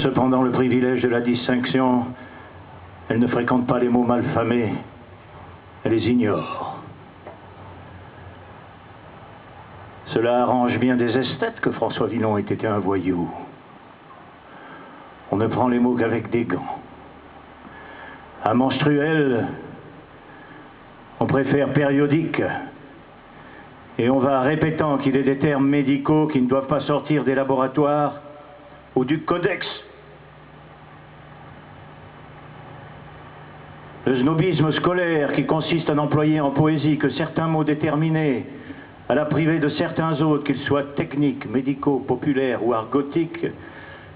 Cependant, le privilège de la distinction, elle ne fréquente pas les mots malfamés, elle les ignore. Cela arrange bien des esthètes que François Villon ait été un voyou. On ne prend les mots qu'avec des gants. À menstruel, on préfère périodique, et on va répétant qu'il est des termes médicaux qui ne doivent pas sortir des laboratoires ou du codex. Le snobisme scolaire qui consiste à n'employer en poésie que certains mots déterminés, à la priver de certains autres, qu'ils soient techniques, médicaux, populaires ou argotiques,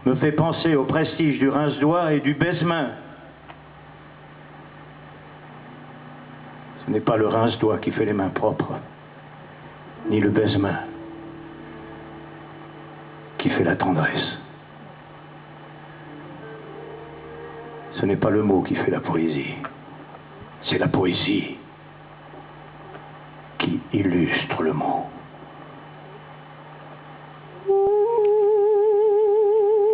me fait penser au prestige du rince-doigt et du baise-main. Ce n'est pas le rince-doigt qui fait les mains propres, ni le baise-main qui fait la tendresse. Ce n'est pas le mot qui fait la poésie, c'est la poésie qui illustre le mot.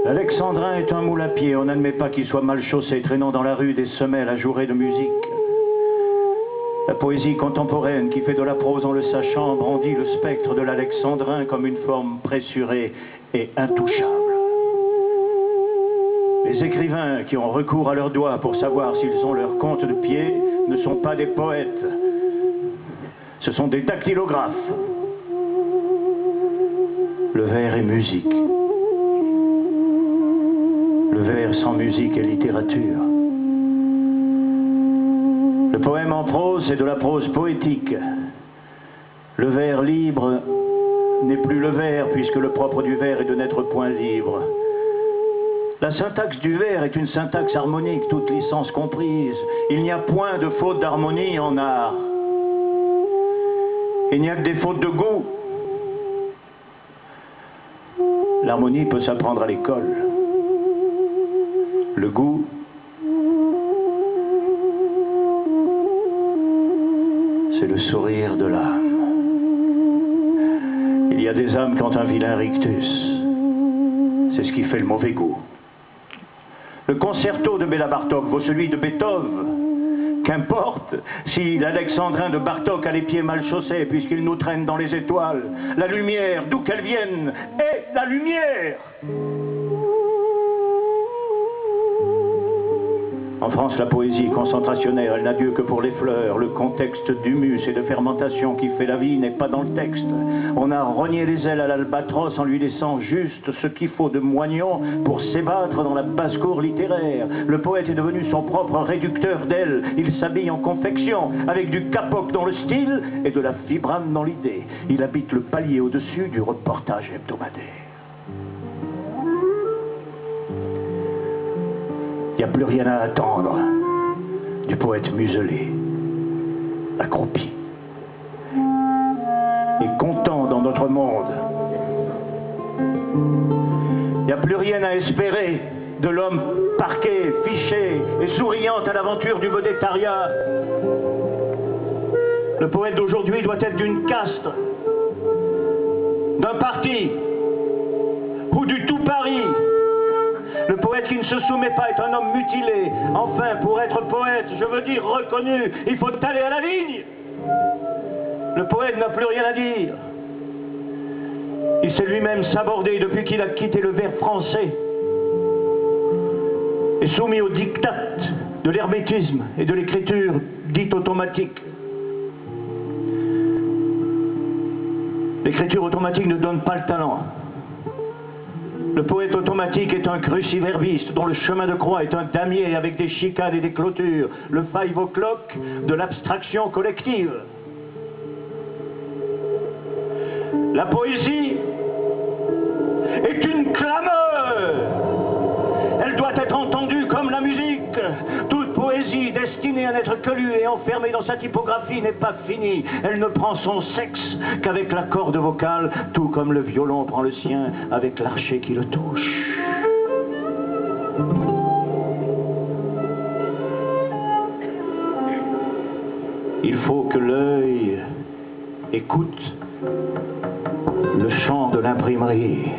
L'alexandrin est un moule à pied, on n'admet pas qu'il soit mal chaussé, traînant dans la rue des semelles ajourées de musique. La poésie contemporaine qui fait de la prose en le sachant brandit le spectre de l'alexandrin comme une forme pressurée et intouchable. Les écrivains qui ont recours à leurs doigts pour savoir s'ils ont leur compte de pied ne sont pas des poètes. Ce sont des dactylographes. Le vers est musique. Le vers sans musique est littérature. Le poème en prose, c'est de la prose poétique. Le vers libre n'est plus le vers, puisque le propre du vers est de n'être point libre. La syntaxe du vers est une syntaxe harmonique, toute licence comprise. Il n'y a point de faute d'harmonie en art. Il n'y a que des fautes de goût. L'harmonie peut s'apprendre à l'école. Le goût, c'est le sourire de l'âme. Il y a des âmes qui ont un vilain rictus. C'est ce qui fait le mauvais goût. Le concerto de Béla Bartók vaut celui de Beethoven. Qu'importe si l'alexandrin de Bartók a les pieds mal chaussés puisqu'il nous traîne dans les étoiles. La lumière, d'où qu'elle vienne, est la lumière. En France, la poésie concentrationnaire, elle n'a Dieu que pour les fleurs. Le contexte d'humus et de fermentation qui fait la vie n'est pas dans le texte. On a rogné les ailes à l'albatros en lui laissant juste ce qu'il faut de moignon pour s'ébattre dans la basse-cour littéraire. Le poète est devenu son propre réducteur d'ailes. Il s'habille en confection, avec du capoc dans le style et de la fibrane dans l'idée. Il habite le palier au-dessus du reportage hebdomadaire. Il n'y a plus rien à attendre du poète muselé, accroupi et content dans notre monde. Il n'y a plus rien à espérer de l'homme parqué, fiché et souriant à l'aventure du vedettariat. Le poète d'aujourd'hui doit être d'une caste, d'un parti ou du tout Paris. Le poète qui ne se soumet pas est un homme mutilé. Enfin, pour être poète, je veux dire reconnu, il faut aller à la ligne. Le poète n'a plus rien à dire. Il s'est lui-même sabordé depuis qu'il a quitté le vers français et soumis au diktat de l'hermétisme et de l'écriture dite automatique. L'écriture automatique ne donne pas le talent. Le poète automatique est un cruciverbiste dont le chemin de croix est un damier avec des chicanes et des clôtures, le 5 o'clock de l'abstraction collective. La poésie est une clameur. Elle doit être entendue comme la musique. Toute poésie destinée à n'être que lue et enfermée dans sa typographie n'est pas finie. Elle ne prend son sexe qu'avec la corde vocale, tout comme le violon prend le sien avec l'archet qui le touche. Il faut que l'œil écoute le chant de l'imprimerie.